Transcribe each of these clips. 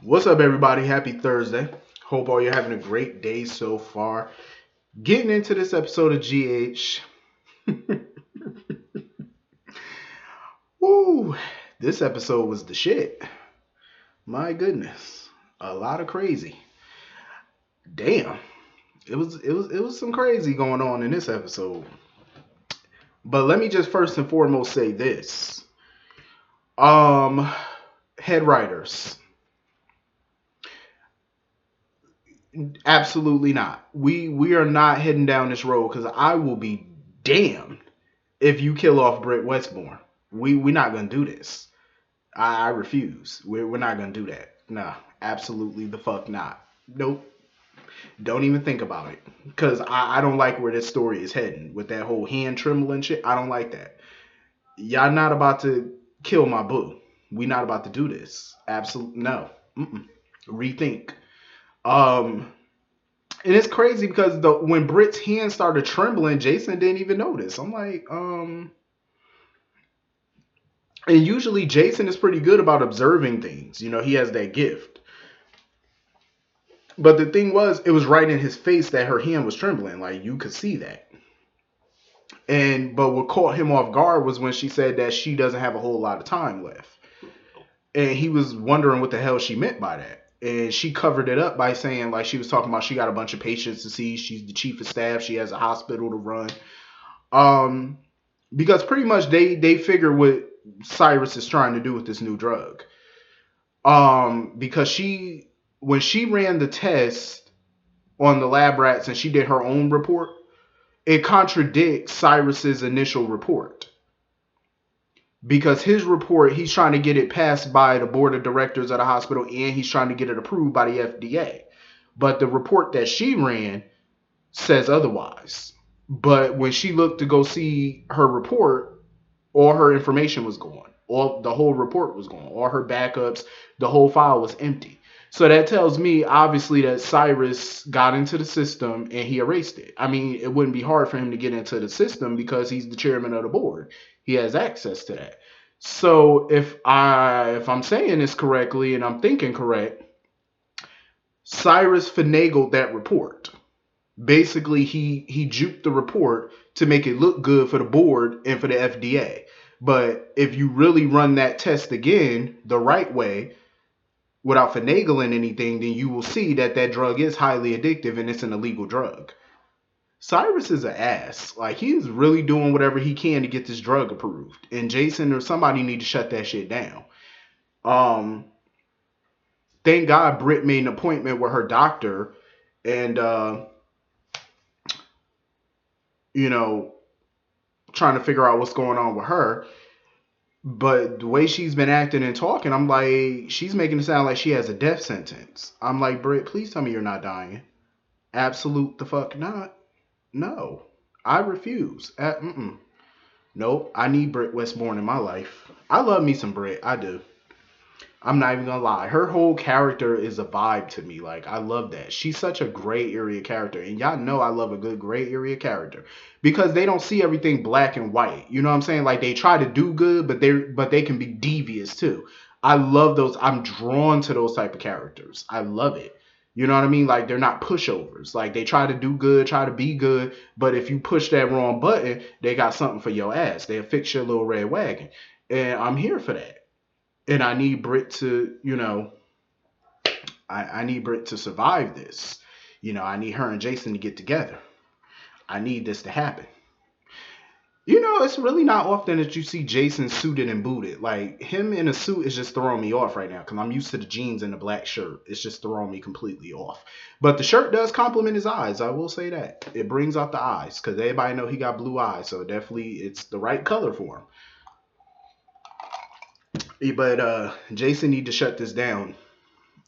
What's up, everybody? Happy Thursday. Hope all you're having a great day so far. Getting into this episode of GH. Woo! This episode was the shit. My goodness, a lot of crazy. Damn, it was some crazy going on in this episode. But let me just first and foremost say this. Um, Head writers, absolutely not. We are not heading down this road because I will be damned if you kill off Britt Westmore. We're not gonna do this. I refuse. We're not gonna do that. Nah, absolutely the fuck not. Nope. Don't even think about it. Cause I don't like where this story is heading with that whole hand trembling shit. I don't like that. Y'all not about to kill my boo. We not about to do this. Absolutely no. Mm-mm. Rethink. Um, and it's crazy because when Britt's hand started trembling, Jason didn't even notice. I'm like, and usually Jason is pretty good about observing things. You know, he has that gift. But the thing was, it was right in his face that her hand was trembling. Like you could see that. And but what caught him off guard was when she said that she doesn't have a whole lot of time left. And he was wondering what the hell she meant by that. And she covered it up by saying, like, she was talking about she got a bunch of patients to see. She's the chief of staff. She has a hospital to run. Um, because pretty much they figure what Cyrus is trying to do with this new drug. Because when she ran the test on the lab rats and she did her own report, it contradicts Cyrus's initial report. Because his report, he's trying to get it passed by the board of directors of the hospital and he's trying to get it approved by the FDA. But the report that she ran says otherwise. But when she looked to go see her report, all her information was gone. All the whole report was gone. All her backups, the whole file was empty. So that tells me obviously that Cyrus got into the system and he erased it. I mean, it wouldn't be hard for him to get into the system because he's the chairman of the board. He has access to that. So if I'm saying this correctly and I'm thinking correct, Cyrus finagled that report. Basically, he juked the report to make it look good for the board and for the FDA. But if you really run that test again the right way, without finagling anything, then you will see that that drug is highly addictive and it's an illegal drug. Cyrus is an ass. Like, he is really doing whatever he can to get this drug approved. And Jason or somebody need to shut that shit down. Um, thank God Britt made an appointment with her doctor and you know, trying to figure out what's going on with her. But the way she's been acting and talking, I'm like, she's making it sound like she has a death sentence. I'm like, Britt, please tell me you're not dying. Absolute the fuck not. No. I refuse. Nope. I need Britt Westbourne in my life. I love me some Britt. I do. I'm not even gonna lie. Her whole character is a vibe to me. Like, I love that. She's such a gray area character. And y'all know I love a good gray area character. Because they don't see everything black and white. You know what I'm saying? Like, they try to do good, but they can be devious too. I love those. I'm drawn to those type of characters. I love it. You know what I mean? Like, they're not pushovers. Like, they try to do good, try to be good, but if you push that wrong button, they got something for your ass. They'll fix your little red wagon. And I'm here for that. And I need Britt to, I need Britt to survive this. I need her and Jason to get together. I need this to happen. It's really not often that you see Jason suited and booted. Like, him in a suit is just throwing me off right now because I'm used to the jeans and the black shirt. It's just throwing me completely off. But the shirt does complement his eyes. I will say that. It brings out the eyes because everybody know he got blue eyes. So definitely it's the right color for him. But Jason need to shut this down.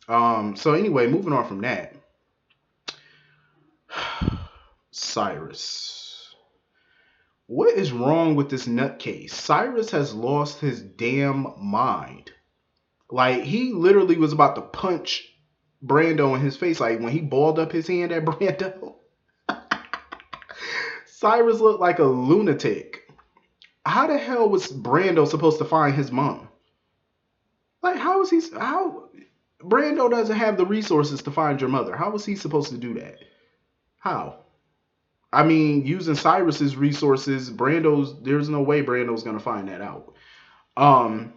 So anyway, moving on from that. Cyrus. What is wrong with this nutcase? Cyrus has lost his damn mind. Like, he literally was about to punch Brando in his face. Like, when he balled up his hand at Brando. Cyrus looked like a lunatic. How the hell was Brando supposed to find his mom? Like, how is he? How? Brando doesn't have the resources to find your mother. How was he supposed to do that? How? I mean, using Cyrus's resources, there's no way Brando's gonna find that out. Um,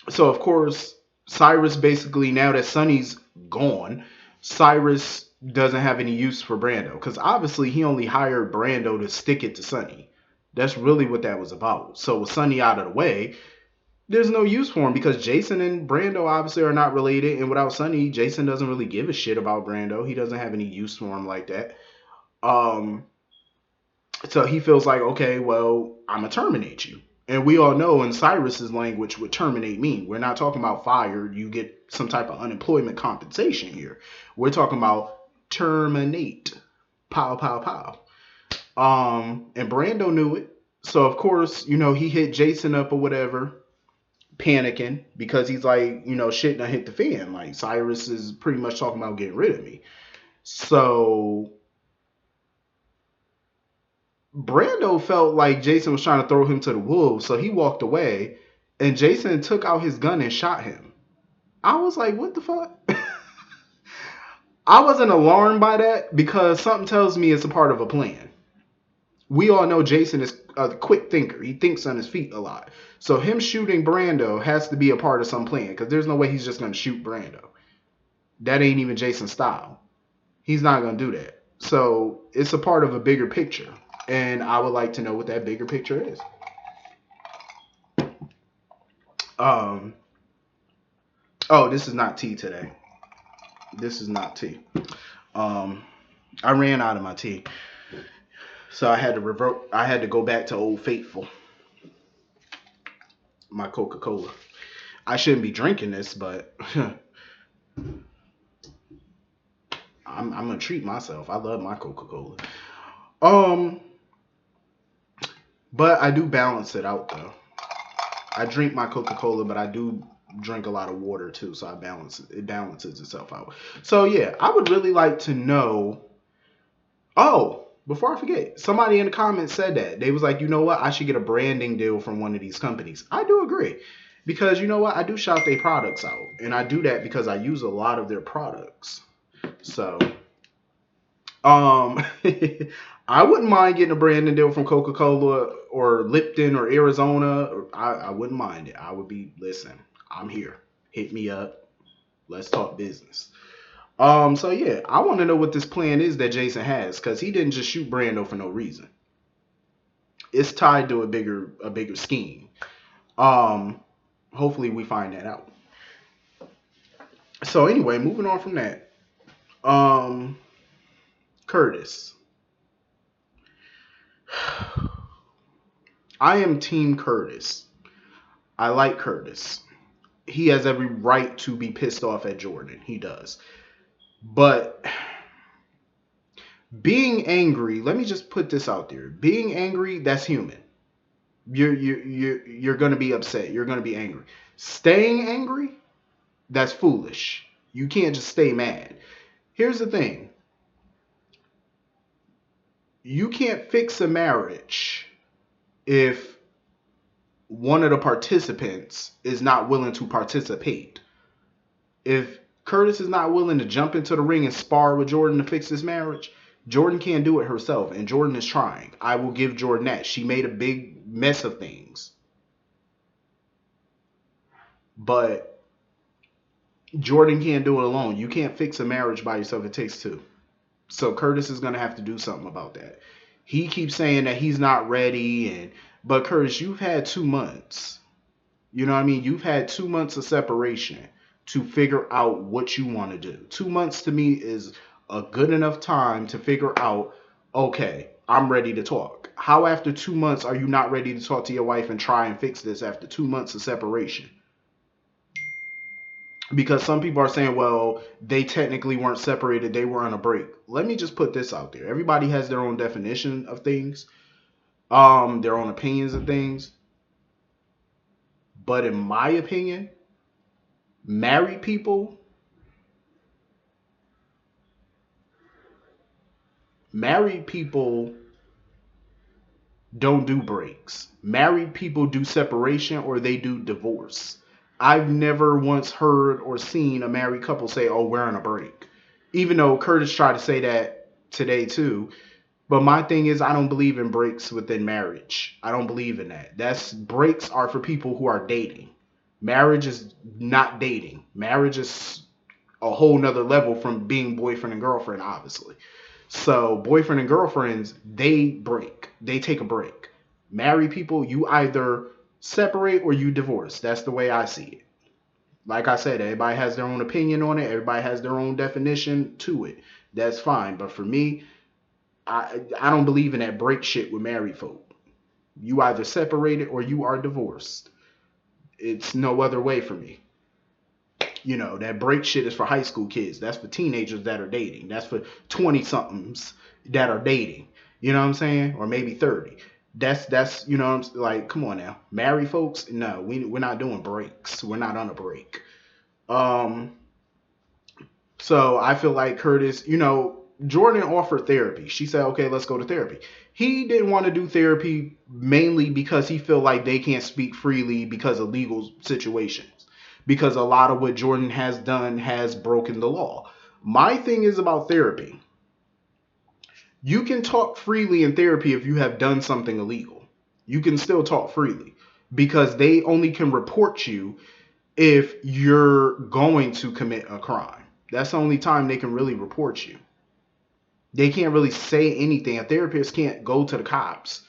so of course, Cyrus basically, now that Sonny's gone, Cyrus doesn't have any use for Brando because obviously he only hired Brando to stick it to Sonny. That's really what that was about. So with Sonny out of the way, there's no use for him because Jason and Brando obviously are not related, and without Sonny, Jason doesn't really give a shit about Brando. He doesn't have any use for him like that. Um, so he feels like, okay, well, I'm gonna terminate you. And we all know in Cyrus's language what terminate mean. We're not talking about fired. You get some type of unemployment compensation here. We're talking about terminate. Pow, pow, pow. And Brando knew it. So of course, he hit Jason up or whatever, panicking because he's like, shit done hit the fan. Like Cyrus is pretty much talking about getting rid of me. So Brando felt like Jason was trying to throw him to the wolves, so he walked away, and Jason took out his gun and shot him. I was like, what the fuck? I wasn't alarmed by that because something tells me it's a part of a plan. We all know Jason is a quick thinker. He thinks on his feet a lot. So him shooting Brando has to be a part of some plan because there's no way he's just going to shoot Brando. That ain't even Jason's style. He's not going to do that. So it's a part of a bigger picture. And I would like to know what that bigger picture is. Oh, this is not tea today. This is not tea. I ran out of my tea. So I had to go back to Old Faithful. My Coca-Cola. I shouldn't be drinking this, but I'm gonna treat myself. I love my Coca-Cola. But I do balance it out though. I drink my Coca-Cola, but I do drink a lot of water too, so it balances itself out. So yeah, I would really like to know. Oh, before I forget, somebody in the comments said that. They was like, you know what? I should get a branding deal from one of these companies. I do agree. Because you know what? I do shout their products out. And I do that because I use a lot of their products. So, I wouldn't mind getting a branding deal from Coca-Cola or Lipton or Arizona. I wouldn't mind it. I would be, listen, I'm here. Hit me up. Let's talk business. So yeah, I want to know what this plan is that Jason has, because he didn't just shoot Brando for no reason. It's tied to a bigger scheme. Hopefully we find that out. So anyway, moving on from that. Curtis. I am Team Curtis. I like Curtis. He has every right to be pissed off at Jordan. He does. But being angry, let me just put this out there. Being angry, that's human. You're going to be upset. You're going to be angry. Staying angry, that's foolish. You can't just stay mad. Here's the thing. You can't fix a marriage if one of the participants is not willing to participate. If Curtis is not willing to jump into the ring and spar with Jordan to fix this marriage, Jordan can't do it herself, and Jordan is trying. I will give Jordan that. She made a big mess of things. But Jordan can't do it alone. You can't fix a marriage by yourself. It takes two. So Curtis is going to have to do something about that. He keeps saying that he's not ready, but Curtis, you've had 2 months. You know what I mean? You've had 2 months of separation to figure out what you want to do. 2 months to me is a good enough time to figure out, okay, I'm ready to talk. How after 2 months are you not ready to talk to your wife and try and fix this after 2 months of separation? Because some people are saying, well, they technically weren't separated, they were on a break. Let me just put this out there. Everybody has their own definition of things, their own opinions of things. But in my opinion, married people don't do breaks. Married people do separation or they do divorce. I've never once heard or seen a married couple say, "Oh, we're on a break," even though Curtis tried to say that today too. But my thing is, I don't believe in breaks within marriage. I don't believe in that. That's breaks are for people who are dating. Marriage is not dating. Marriage is a whole nother level from being boyfriend and girlfriend, obviously. So boyfriend and girlfriends, they break. They take a break. Married people, you either separate or you divorce. That's the way I see it. Like I said, everybody has their own opinion on it. Everybody has their own definition to it. That's fine. But for me, I don't believe in that break shit with married folk. You either separated or you are divorced. It's no other way for me. You know, that break shit is for high school kids. That's for teenagers that are dating. That's for 20 somethings that are dating. You know what I'm saying? Or maybe 30. That's you know what I'm like, come on now. Married folks, no, we're not doing breaks. We're not on a break. Um so I feel like Curtis, you know, Jordan offered therapy. She said, "Okay, let's go to therapy." He didn't want to do therapy mainly because he felt like they can't speak freely because of legal situations. Because a lot of what Jordan has done has broken the law. My thing is about therapy. You can talk freely in therapy if you have done something illegal. You can still talk freely because they only can report you if you're going to commit a crime. That's the only time they can really report you. They can't really say anything. A therapist can't go to the cops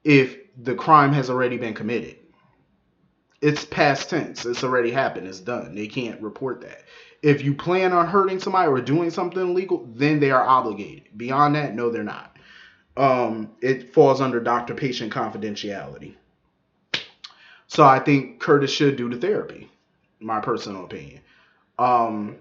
if the crime has already been committed. It's past tense. It's already happened. It's done. They can't report that. If you plan on hurting somebody or doing something illegal, then they are obligated. Beyond that, no, they're not. It falls under doctor-patient confidentiality. So I think Curtis should do the therapy. My personal opinion. Um,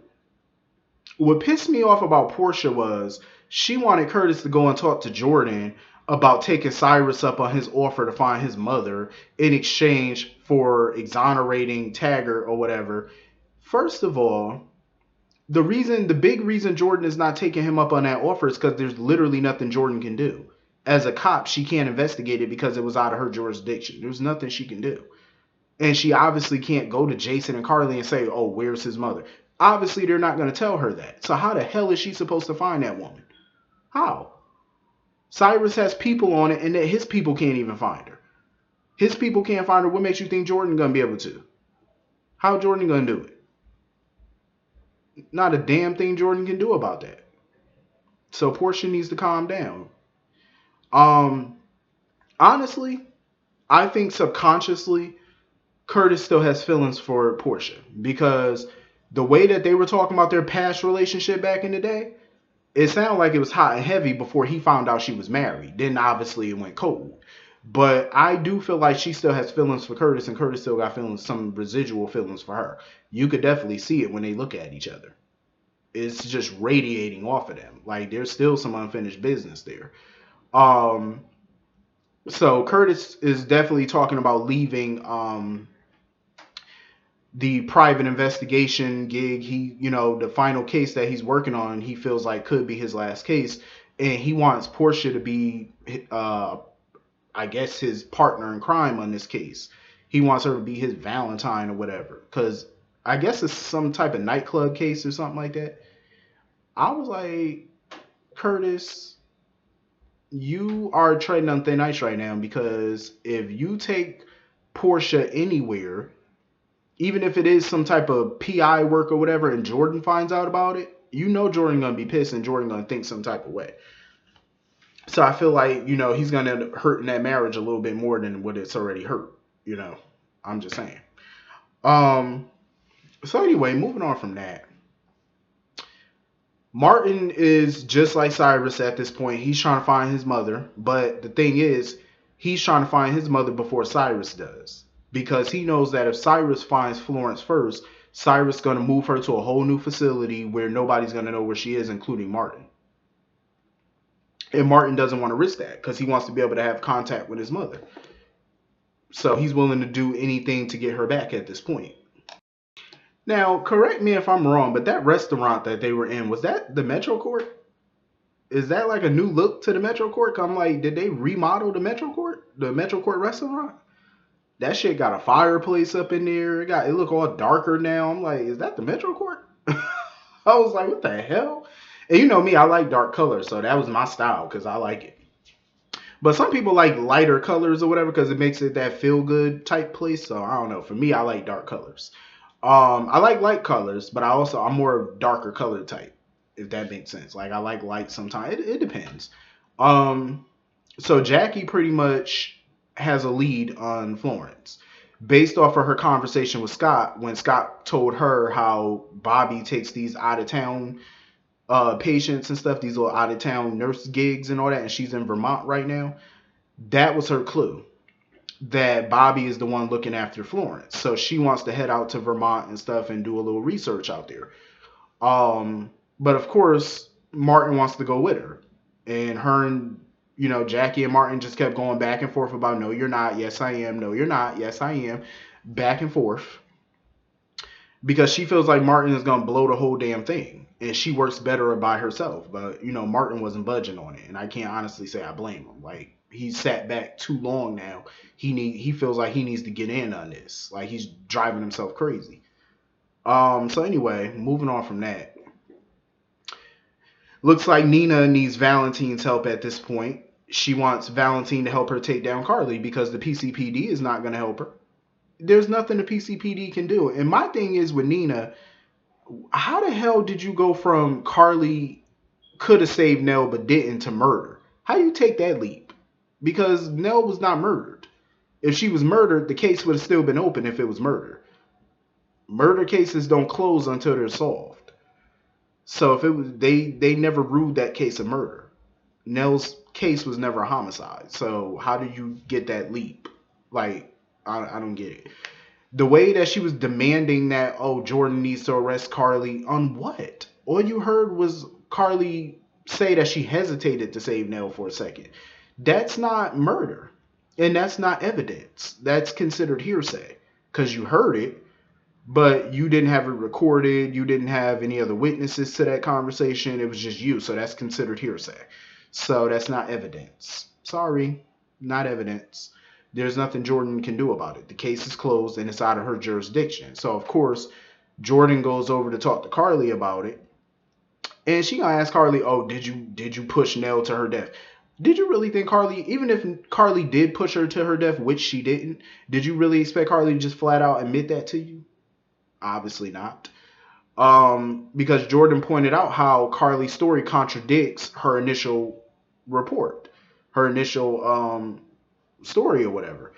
what pissed me off about Portia was she wanted Curtis to go and talk to Jordan about taking Cyrus up on his offer to find his mother in exchange for exonerating Taggart or whatever. First of all, the big reason Jordan is not taking him up on that offer is because there's literally nothing Jordan can do. As a cop, she can't investigate it because it was out of her jurisdiction. There's nothing she can do. And she obviously can't go to Jason and Carly and say, "Oh, where's his mother?" Obviously, they're not going to tell her that. So how the hell is she supposed to find that woman? How? Cyrus has people on it, and that his people can't even find her. His people can't find her. What makes you think Jordan going to be able to? How Jordan going to do it? Not a damn thing Jordan can do about that. So Portia needs to calm down. Um, Honestly, I think subconsciously Curtis still has feelings for Portia because the way that they were talking about their past relationship back in the day, it sounded like it was hot and heavy before he found out she was married. Then obviously it went cold. But I do feel like she still has feelings for Curtis, and Curtis still got feelings, some residual feelings for her. You could definitely see it when they look at each other. It's just radiating off of them. Like there's still some unfinished business there. Um, so Curtis is definitely talking about leaving the private investigation gig. He, you know, the final case that he's working on, he feels like could be his last case, and he wants Portia to be, I guess, his partner in crime on this case. He wants her to be his Valentine or whatever, because I guess it's some type of nightclub case or something like that. I was like, Curtis, you are treading on thin ice right now because if you take Portia anywhere, even if it is some type of PI work or whatever, and Jordan finds out about it, you know Jordan gonna be pissed and Jordan gonna think some type of way. So I feel like, you know, he's gonna end up hurting that marriage a little bit more than what it's already hurt. You know, I'm just saying. Um. So anyway, moving on from that, Martin is just like Cyrus at this point. He's trying to find his mother, but the thing is, he's trying to find his mother before Cyrus does. Because he knows that if Cyrus finds Florence first, Cyrus is going to move her to a whole new facility where nobody's going to know where she is, including Martin. And Martin doesn't want to risk that because he wants to be able to have contact with his mother. So he's willing to do anything to get her back at this point. Now, correct me if I'm wrong, but that restaurant that they were in, was that the Metro Court? Is that like a new look to the Metro Court? I'm like, did they remodel the Metro Court? The Metro Court restaurant? That shit got a fireplace up in there. It look all darker now. I'm like, is that the Metro Court? I was like, what the hell? And you know me, I like dark colors, so that was my style because I like it. But some people like lighter colors or whatever because it makes it that feel good type place. So I don't know. For me, I like dark colors. I like light colors, but I'm more of darker color type, if that makes sense. Like I like light sometimes. It depends. Um, so Jackie pretty much has a lead on Florence based off of her conversation with Scott when Scott told her how Bobby takes these out of town patients and stuff, these little out of town nurse gigs and all that, and she's in Vermont right now. That was her clue that Bobby is the one looking after Florence. So she wants to head out to Vermont and stuff and do a little research out there. But of course, Martin wants to go with her. And her and, Jackie and Martin just kept going back and forth about, no, you're not. Yes, I am. No, you're not. Yes, I am. Back and forth. Because she feels like Martin is going to blow the whole damn thing. And she works better by herself. But, Martin wasn't budging on it. And I can't honestly say I blame him. Like, he's sat back too long now. He feels like he needs to get in on this. Like, he's driving himself crazy. So anyway, moving on from that. Looks like Nina needs Valentine's help at this point. She wants Valentine to help her take down Carly because the PCPD is not going to help her. There's nothing the PCPD can do. And my thing is with Nina, how the hell did you go from Carly could have saved Nell but didn't to murder? How do you take that leap? Because Nell was not murdered. If she was murdered, the case would have still been open if it was murder. Murder cases don't close until they're solved. So if it was they never ruled that case a murder. Nell's case was never a homicide. So how do you get that leap? Like, I don't get it. The way that she was demanding that, oh, Jordan needs to arrest Carly on what? All you heard was Carly say that she hesitated to save Nell for a second. That's not murder. And that's not evidence. That's considered hearsay. Because you heard it, but you didn't have it recorded. You didn't have any other witnesses to that conversation. It was just you. So that's considered hearsay. So that's not evidence. Sorry, not evidence. There's nothing Jordan can do about it. The case is closed and it's out of her jurisdiction. So of course, Jordan goes over to talk to Carly about it. And she gonna ask Carly, oh, did you push Nell to her death? Did you really think Carly, even if Carly did push her to her death, which she didn't, did you really expect Carly to just flat out admit that to you? Obviously not. Because Jordan pointed out how Carly's story contradicts her initial report, her initial story or whatever.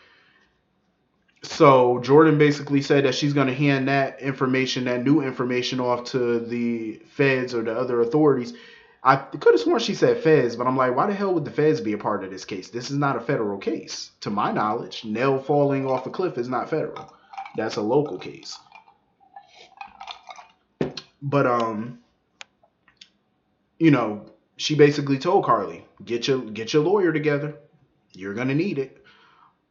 So Jordan basically said that she's going to hand that information, that new information, off to the feds or the other authorities. I could have sworn she said feds, but I'm like, why the hell would the feds be a part of this case? This is not a federal case. To my knowledge, Nell falling off a cliff is not federal. That's a local case. But she basically told Carly, get your lawyer together. You're gonna need it.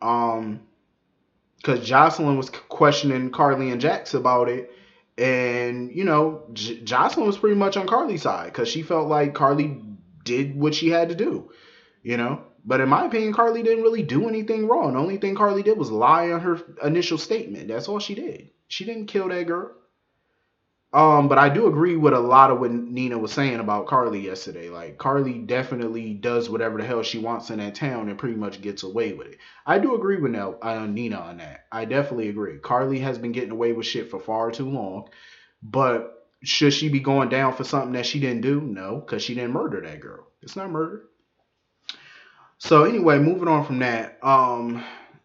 Because Jocelyn was questioning Carly and Jax about it, and Jocelyn was pretty much on Carly's side because she felt like Carly did what she had to do. But in my opinion, Carly didn't really do anything wrong. The only thing Carly did was lie on her initial statement. That's all she did. She didn't kill that girl. But I do agree with a lot of what Nina was saying about Carly yesterday. Like, Carly definitely does whatever the hell she wants in that town and pretty much gets away with it. I do agree with Nina on that. I definitely agree. Carly has been getting away with shit for far too long. But should she be going down for something that she didn't do? No, because she didn't murder that girl. It's not murder. So anyway, moving on from that.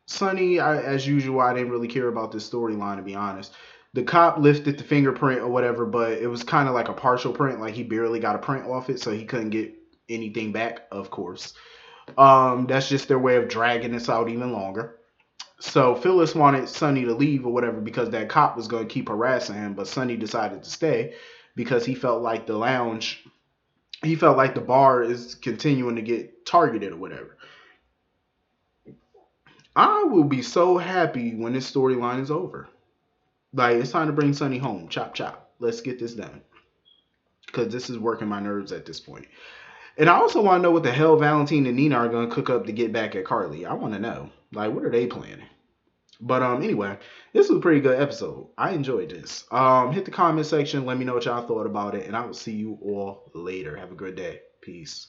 Sonny, as usual, I didn't really care about this storyline, to be honest. The cop lifted the fingerprint or whatever, but it was kind of like a partial print. Like, he barely got a print off it, so he couldn't get anything back, of course. That's just their way of dragging this out even longer. So Phyllis wanted Sonny to leave or whatever because that cop was going to keep harassing him, but Sonny decided to stay because he felt like the bar is continuing to get targeted or whatever. I will be so happy when this storyline is over. Like, it's time to bring Sonny home. Chop, chop. Let's get this done. Because this is working my nerves at this point. And I also want to know what the hell Valentine and Nina are going to cook up to get back at Carly. I want to know. Like, what are they planning? But anyway, this was a pretty good episode. I enjoyed this. Hit the comment section. Let me know what y'all thought about it, and I will see you all later. Have a good day. Peace.